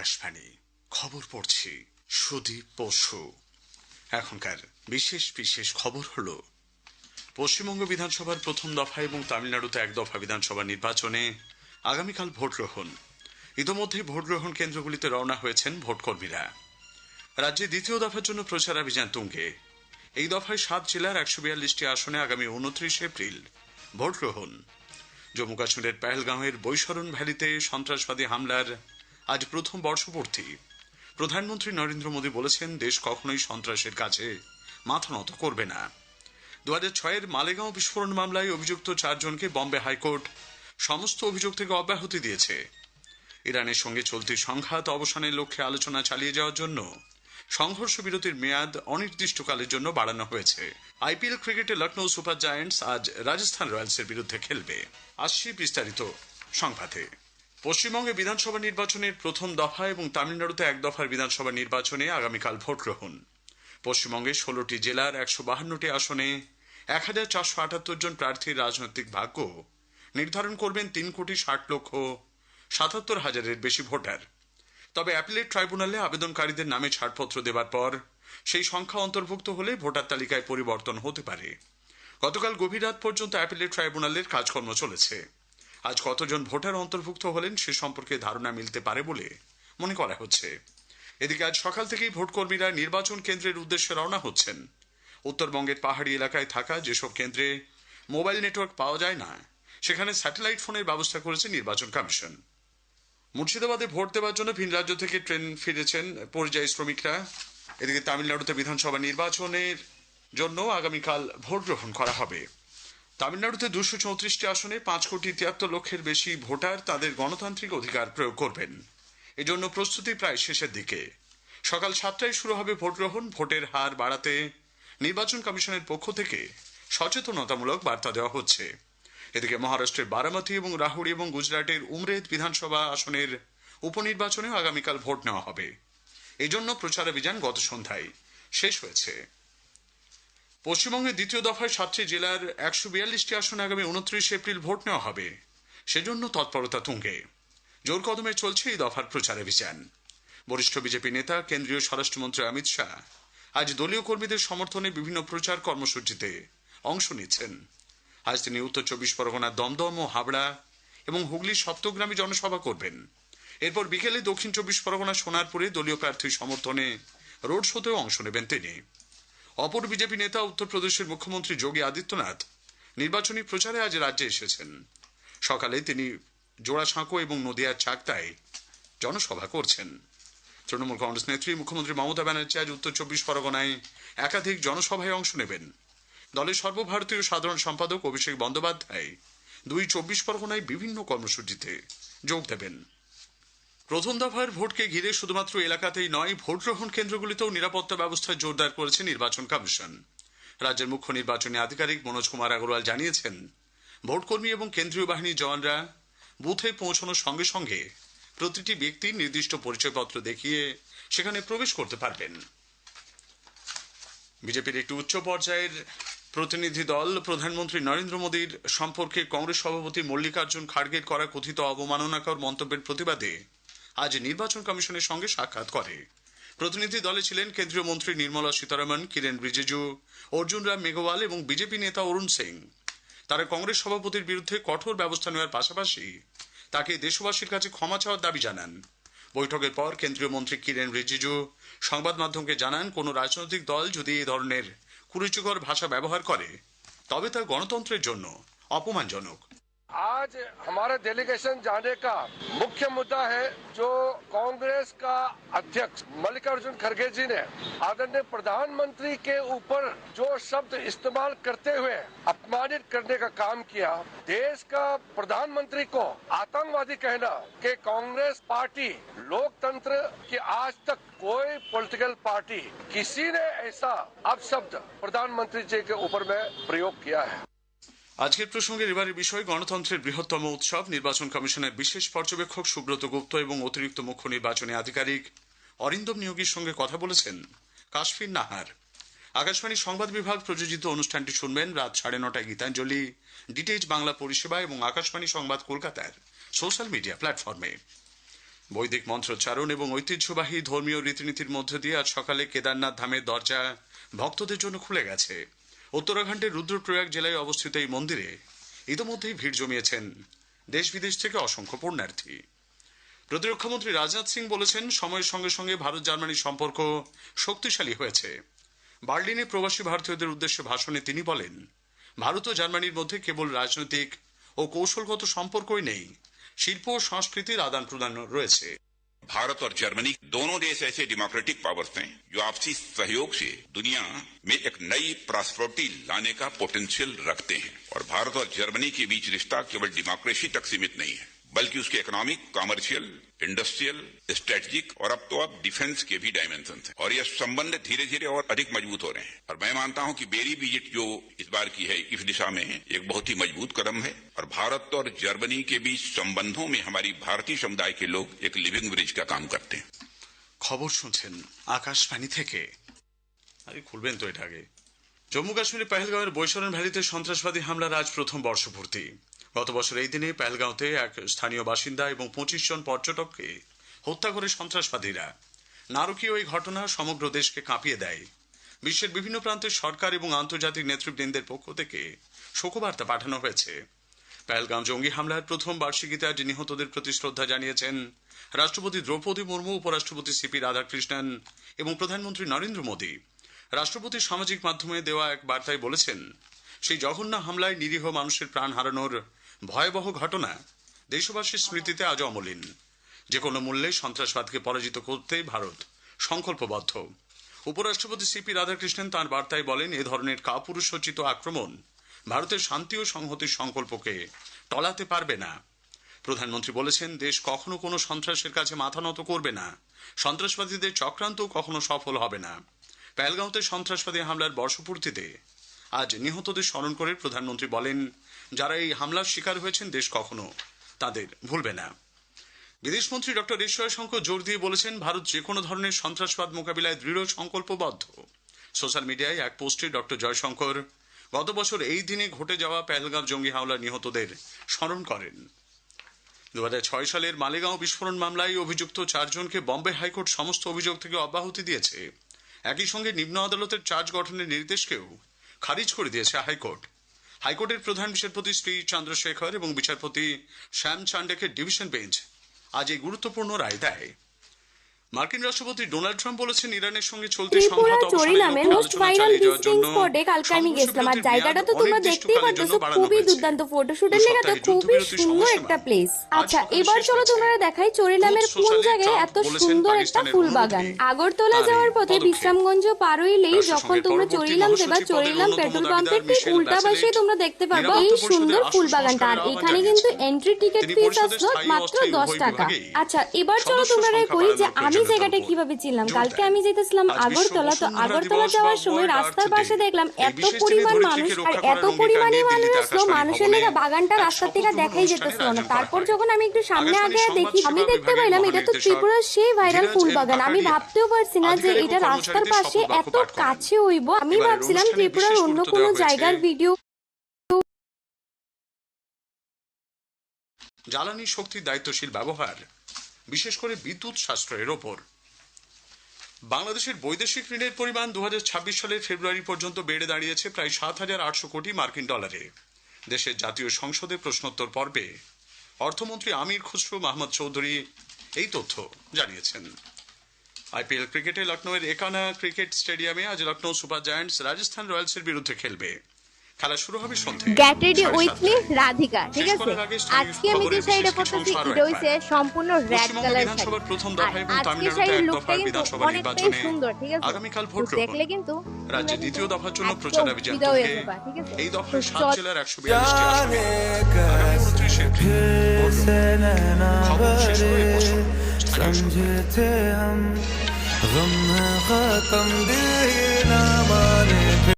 আকাশবাণী খবর পড়ছি সুদীপ বসু। এখনকার বিশেষ বিশেষ খবর হলো, পশ্চিমবঙ্গ বিধানসভার প্রথম দফা এবং তামিলনাড়ুতে এক দফা বিধানসভা নির্বাচনে আগামীকাল ভোট গ্রহণ। ইতোমধ্যে ভোট গ্রহণ কেন্দ্রগুলিতে রওনা হয়েছেন ভোটকর্মীরা। রাজ্যে দ্বিতীয় দফার জন্য প্রচারাভিযান তুঙ্গে। এই দফায় 7 জেলার 142টি আসনে আগামী 29 এপ্রিল ভোট গ্রহণ। জম্মু কাশ্মীরের পেহেলগাঁওয়ের বৈশরণ ভ্যালিতে সন্ত্রাসবাদী হামলার আজ প্রথম বর্ষপূর্তি। প্রধানমন্ত্রী নরেন্দ্র মোদী বলেছেন, দেশ কখনোই সন্ত্রাসের কাছে মাথা নত করবে না। 2006-এর মালেগাঁও বিস্ফোরণ মামলায় অভিযুক্ত 4 জনকে বম্বে হাইকোর্ট সমস্ত অভিযোগ থেকে অব্যাহতি দিয়েছে। ইরানের সঙ্গে চলতি সংঘাত অবসানের লক্ষ্যে আলোচনা চালিয়ে যাওয়ার জন্য সংঘর্ষ বিরতির মেয়াদ অনির্দিষ্টকালের জন্য বাড়ানো হয়েছে। আইপিএল ক্রিকেটে লখনৌ সুপার জায়ান্টস আজ রাজস্থান রয়্যালসের বিরুদ্ধে খেলবে। আসছি বিস্তারিত সংবাদে। পশ্চিমবঙ্গে বিধানসভা নির্বাচনের প্রথম দফা এবং তামিলনাড়ুতে এক দফার বিধানসভা নির্বাচনে আগামীকাল ভোট গ্রহণ। পশ্চিমবঙ্গে 16টি জেলার 152টি আসনে 1478 জন প্রার্থীর রাজনৈতিক ভাগ্য নির্ধারণ করবেন 3,60,77,000-এর বেশি ভোটার। তবে অ্যাপিলেট ট্রাইব্যুনালে আবেদনকারীদের নামে ছাড়পত্র দেবার পর সেই সংখ্যা অন্তর্ভুক্ত হলে ভোটার তালিকায় পরিবর্তন হতে পারে। গতকাল গভীর রাত পর্যন্ত অ্যাপিলেট ট্রাইব্যুনালের কাজকর্ম চলেছে। আজ কতজন ভোটার অন্তর্ভুক্ত হলেন সে সম্পর্কে ধারণা মিলতে পারে বলে মনে করা হচ্ছে। এদিকে আজ সকাল থেকেই ভোটকর্মীরা নির্বাচন কেন্দ্রের উদ্দেশ্যে রওনা হচ্ছেন। উত্তরবঙ্গের পাহাড়ি এলাকায় থাকা যেসব কেন্দ্রে মোবাইল নেটওয়ার্ক পাওয়া যায় না, সেখানে স্যাটেলাইট ফোনের ব্যবস্থা করেছে নির্বাচন কমিশন। মুর্শিদাবাদে ভোট দেওয়ার জন্য ভিন রাজ্য থেকে ট্রেন ফিরেছেন পরিযায়ী শ্রমিকরা। এদিকে তামিলনাড়ুতে বিধানসভা নির্বাচনের জন্য আগামীকাল ভোট গ্রহণ করা হবে। তামিলনাড়ুতে 234টি আসনে 5,73,00,000-এর বেশি ভোটার তাদের গণতান্ত্রিক অধিকার প্রয়োগ করবেন। এজন্য প্রস্তুতি প্রায় শেষের দিকে। সকাল 7টায় শুরু হবে ভোট গ্রহণ। ভোটের হার বাড়াতে নির্বাচন কমিশনের পক্ষ থেকে সচেতনতামূলক বার্তা দেওয়া হচ্ছে। এদিকে মহারাষ্ট্রের বারামতি এবং রাহুরি এবং গুজরাটের উমরেদ বিধানসভা আসনের উপনির্বাচনে আগামীকাল ভোট নেওয়া হবে। এজন্য প্রচারাভিযান গত সন্ধ্যায় শেষ হয়েছে। পশ্চিমবঙ্গের দ্বিতীয় দফায় 7টি জেলার 142টি আসনে আগামী 29 এপ্রিল ভোট নেওয়া হবে। সেজন্য তৎপরতা তুঙ্গে। জোর কদমে চলছে এই দফার প্রচারাভিযান। বরিষ্ঠ বিজেপি নেতা কেন্দ্রীয় স্বরাষ্ট্রমন্ত্রী অমিত শাহ আজ দলীয় কর্মীদের সমর্থনে বিভিন্ন প্রচার কর্মসূচিতে অংশ নিচ্ছেন। আজ তিনি উত্তর 24 পরগনার দমদম ও হাবড়া এবং হুগলির সপ্তগ্রামে জনসভা করবেন। এরপর বিকেলে দক্ষিণ 24 পরগনার সোনারপুরে দলীয় প্রার্থীর সমর্থনে রোড শোতেও অংশ নেবেন তিনি। অপর বিজেপি নেতা উত্তরপ্রদেশের মুখ্যমন্ত্রী যোগী আদিত্যনাথ নির্বাচনী প্রচারে আজ রাজ্যে এসেছেন। সকালে তিনি জোড়াসাঁকো এবং নদিয়ার চাকদায় জনসভা করছেন। তৃণমূল কংগ্রেস নেত্রী মুখ্যমন্ত্রী মমতা ব্যানার্জি আজ উত্তর 24 পরগনায় একাধিক জনসভায় অংশ নেবেন। দলের সর্বভারতীয় সাধারণ সম্পাদক অভিষেক বন্দ্যোপাধ্যায় 24 পরগনায় বিভিন্ন কর্মসূচিতে যোগ দেবেন। প্রথম দফার ভোটকে ঘিরে শুধুমাত্র এলাকাতেই নয়, ভোট গ্রহণ কেন্দ্রগুলিতেও নিরাপত্তা ব্যবস্থা জোরদার করেছে নির্বাচন কমিশন। রাজ্যের মুখ্য নির্বাচনী আধিকারিক মনোজ কুমার আগরওয়াল জানিয়েছেন, ভোটকর্মী এবং কেন্দ্রীয় বাহিনীর জওয়ানরা বুথে পৌঁছানোর সঙ্গে সঙ্গে প্রতিটি ব্যক্তি নির্দিষ্ট পরিচয়পত্র দেখিয়ে সেখানে প্রবেশ করতে পারবেন। বিজেপির একটি উচ্চ পর্যায়ের প্রতিনিধি দল প্রধানমন্ত্রী নরেন্দ্র মোদীর সম্পর্কে কংগ্রেস সভাপতি মল্লিকার্জুন খাড়গের করা কথিত অবমাননাকর মন্তব্যের প্রতিবাদে আজ নির্বাচন কমিশনের সঙ্গে সাক্ষাৎ করে। প্রতিনিধি দলে ছিলেন কেন্দ্রীয় মন্ত্রী নির্মলা সীতারমণ, কিরেন রিজিজু, অর্জুন রাম মেঘওয়াল এবং বিজেপি নেতা অরুণ সিং। তারা কংগ্রেস সভাপতির বিরুদ্ধে কঠোর ব্যবস্থা নেওয়ার পাশাপাশি তাকে দেশবাসীর কাছে ক্ষমা চাওয়ার দাবি জানান। বৈঠকের পর কেন্দ্রীয় মন্ত্রী কিরেন রিজিজু সংবাদ মাধ্যমকে জানান, কোন রাজনৈতিক দল যদি এই ধরনের কুরুচিকর ভাষা ব্যবহার করে তবে তা গণতন্ত্রের জন্য অপমানজনক। आज हमारे डेलीगेशन जाने का मुख्य मुद्दा है जो कांग्रेस का अध्यक्ष मल्लिकार्जुन खड़गे जी ने आदरणीय प्रधानमंत्री के ऊपर जो शब्द इस्तेमाल करते हुए अपमानित करने का काम किया। देश का प्रधानमंत्री को आतंकवादी कहना कि कांग्रेस पार्टी लोकतंत्र की आज तक कोई पॉलिटिकल पार्टी किसी ने ऐसा अपशब्द प्रधानमंत्री जी के ऊपर में प्रयोग किया है। আজকের প্রসঙ্গের এবারের বিষয় গণতন্ত্রের বৃহত্তম উৎসব। নির্বাচন কমিশনের বিশেষ পর্যবেক্ষক সুব্রত গুপ্ত এবং অতিরিক্ত মুখ্য নির্বাচনী আধিকারিক অরিন্দম নিয়োগীর সঙ্গে কথা বলেছেন কাশফির নাহার। আকাশবাণী সংবাদ বিভাগ প্রযোজিত অনুষ্ঠানটি শুনবেন রাত 9:30 গীতাঞ্জলি, ডিটিএইচ বাংলা পরিষেবা এবং আকাশবাণী সংবাদ কলকাতার সোশ্যাল মিডিয়া প্ল্যাটফর্মে। বৈদিক মন্ত্রোচ্চারণ এবং ঐতিহ্যবাহী ধর্মীয় রীতিনীতির মধ্য দিয়ে আজ সকালে কেদারনাথ ধামের দরজা ভক্তদের জন্য খুলে গেছে। উত্তরাখণ্ডের রুদ্রপ্রয়াগ জেলায় অবস্থিত এই মন্দিরে ইতিমধ্যেই ভিড় জমিয়েছেন দেশ বিদেশ থেকে অসংখ্য পুণ্যার্থী। প্রতিরক্ষামন্ত্রী রাজনাথ সিং বলেছেন, সময়ের সঙ্গে সঙ্গে ভারত জার্মানির সম্পর্ক শক্তিশালী হয়েছে। বার্লিনে প্রবাসী ভারতীয়দের উদ্দেশ্যে ভাষণে তিনি বলেন, ভারত ও জার্মানির মধ্যে কেবল রাজনৈতিক ও কৌশলগত সম্পর্কই নেই, শিল্প ও সংস্কৃতির আদান প্রদান রয়েছে। भारत और जर्मनी दोनों देश ऐसे डेमोक्रेटिक पावर्स हैं जो आपसी सहयोग से दुनिया में एक नई प्रॉस्पेरिटी लाने का पोटेंशियल रखते हैं। और भारत और जर्मनी के बीच रिश्ता केवल डेमोक्रेसी तक सीमित नहीं है, बल्कि उसके इकोनॉमिक, कमर्शियल, इंडस्ट्रियल, स्ट्रेटेजिक और अब तो अब डिफेंस के भी डायमेंशन हैं। और यह संबंध धीरे धीरे और अधिक मजबूत हो रहे हैं। और मैं मानता हूं कि बेरी विजिट जो इस बार की है इस दिशा में एक बहुत ही मजबूत कदम है। और भारत और जर्मनी के बीच संबंधों में हमारी भारतीय समुदाय के लोग एक लिविंग ब्रिज का काम करते हैं। খবর শুনছেন আকাশবাণী থেকে। আরে খুলবেন তো এটা আগে। জম্মু কাশ্মীরের পেহেলগাঁওয়ের বৈশরণ ভ্যালিতে সন্ত্রাসবাদী হামলার আজ প্রথম বর্ষপূর্তি। গত বছর এই দিনে পেহেলগাঁওতে এক স্থানীয় বাসিন্দা এবং 25 জন পর্যটককে হত্যা করে সন্ত্রাসবাদীরা। নারকীয় এই ঘটনা সমগ্র দেশকে কাঁপিয়ে দেয়। বিশ্বের বিভিন্ন প্রান্তের সরকার এবং আন্তর্জাতিক নেতৃবৃন্দের পক্ষ থেকে শোকবার্তা পাঠানো হয়েছে। পেহেলগাঁও জঙ্গি হামলার প্রথম বার্ষিকীতে আজ নিহতদের প্রতি শ্রদ্ধা জানিয়েছেন রাষ্ট্রপতি দ্রৌপদী মুর্মু, উপরাষ্ট্রপতি সিপি রাধাকৃষ্ণন এবং প্রধানমন্ত্রী নরেন্দ্র মোদী। রাষ্ট্রপতি সামাজিক মাধ্যমে দেওয়া এক বার্তায় বলেছেন, সেই জঘন্য হামলায় নিরীহ মানুষের প্রাণ হারানোর ভয়াবহ ঘটনা দেশবাসীর স্মৃতিতে আজও অমলিন। যে কোনো মূল্যে সন্ত্রাসবাদকে পরাজিত করতে ভারত সংকল্পবদ্ধ। উপরাষ্ট্রপতি সিপি রাধাকৃষ্ণন তাঁর বার্তায় বলেন, এ ধরনের কাপুরুষোচিত আক্রমণ ভারতের শান্তি ও সংহতির সংকল্পকে টলাতে পারবে না। প্রধানমন্ত্রী বলেছেন, দেশ কখনো কোনো সন্ত্রাসের কাছে মাথা নত করবে না। সন্ত্রাসবাদীদের চক্রান্ত কখনো সফল হবে না। পেহেলগাঁওতে সন্ত্রাসবাদী হামলার বর্ষপূর্তিতে আজ নিহতদের স্মরণ করে প্রধানমন্ত্রী বলেন, যারা এই হামলার শিকার হয়েছেন দেশ কখনো তাদের ভুলবে না। বিদেশমন্ত্রী ডক্টর এস জয়শঙ্কর জোর দিয়ে বলেছেন, ভারত যে কোনো ধরনের সন্ত্রাসবাদ মোকাবিলায় দৃঢ় সংকল্পবদ্ধ। সোশ্যাল মিডিয়ায় এক পোস্টে ডক্টর জয়শঙ্কর গত বছর এই দিনে ঘটে যাওয়া পেহেলগাঁও জঙ্গি হামলার নিহতদের স্মরণ করেন। 2006 সালের মালেগাঁও বিস্ফোরণ মামলায় অভিযুক্ত 4 জনকে বম্বে হাইকোর্ট সমস্ত অভিযোগ থেকে অব্যাহতি দিয়েছে। একই সঙ্গে নিম্ন আদালতের চার্জ গঠনের নির্দেশকেও খারিজ করে দিয়েছে হাইকোর্ট। হাইকোর্টের প্রধান বিচারপতি শ্রী চন্দ্রশেখর এবং বিচারপতি শ্যাম চান্ডেকের ডিভিশন বেঞ্চ আজ এই গুরুত্বপূর্ণ রায় দেয়। মার্কিন রাষ্ট্রপতি ডোনাল্ড ট্রাম্প বলেছেন, ইরানের সঙ্গে চলতি সংঘাত চরিলামের মোস্ট ভাইরাল ভিজিটিং স্পটে কালকে আমি গেছিলাম। আর জায়গাটা তো তোমরা দেখতেই পাচ্ছ, খুবই দুর্দান্ত ফটোশুটের লেগে তো খুবই সুন্দর একটা প্লেস। আচ্ছা, এবার চলো তোমরা দেখাই চরিলামের কোন জায়গায় এত সুন্দর একটা ফুল বাগান। আগরতলা যাওয়ার পথে বিশ্রামগঞ্জ পার হইলেই যখন তোমরা চরিলাম দেবা, চরিলাম পেট্রোল পাম্পের ঠিক উল্টা পাশে তোমরা দেখতে পারবে এই সুন্দর ফুল বাগানটা। আর এখানে কিন্তু এন্ট্রি টিকিট ফিস আসলো মাত্র 10 টাকা। আচ্ছা, এবার চলো তোমরা কই যে আমি জায়গাটা কিভাবে ছিলাম। কালকে আমি যেতেছিলাম আগরতলা, তো আগরতলা যাওয়ার সময় রাস্তার পাশে দেখলাম এত পরিমাণ মানুষ, আর এত পরিমাণে মানুষ আসলো, মানুষের লেগে বাগানটা রাস্তা থেকে দেখাই যেতেছিল না। তারপর যখন আমি একটু সামনে আগে দেখি, আমি দেখতে পাইলাম এটা তো ত্রিপুরার সেই ভাইরাল ফুল বাগান। আমি ভাবতেও পারছি না যে এটা রাস্তার পাশে এত কাছে হইব। আমি ভাবছিলাম ত্রিপুরার অন্য কোনো জায়গার ভিডিও। জ্বালানি শক্তির দায়িত্বশীল ব্যবহার, বিশেষ করে বিদ্যুৎ সাশ্রয়ের ওপর। বাংলাদেশের বৈদেশিক ঋণের পরিমাণ 2026 সালের ফেব্রুয়ারি পর্যন্ত বেড়ে দাঁড়িয়েছে প্রায় 7,800 কোটি মার্কিন ডলারে। দেশের জাতীয় সংসদে প্রশ্নোত্তর পর্বে অর্থমন্ত্রী আমির খুসরো মাহমুদ চৌধুরী এই তথ্য জানিয়েছেন। আইপিএল ক্রিকেটে লখনৌয়ের একানা ক্রিকেট স্টেডিয়ামে আজ লখনৌ সুপার জায়ান্টস রাজস্থান রয়্যালসের বিরুদ্ধে খেলবে। খেলা শুরু হবে সন্ধ্যায়। Get ready with me Radhika. ঠিক আছে, আজকে আমি যে শাড়িটা পরতেছি এটা হইছে সম্পূর্ণ রেড কালার শাড়ি। প্রথম দফা এবং তামিলনাড়ুতে এক দফা বিধানসভা নির্বাচনে সুন্দর। ঠিক আছে, আগামীকাল ভোট দেখলে কিন্তু রাজ্যে দ্বিতীয় দফার জন্য প্রচার অভিযান চলবে। এই দফায় 7 জেলার 142টি আসনে আগামী 29 এপ্রিল খবর শেষ হয়ে বসুন। समझे थे हम गम है खत्म, दिल ना माने।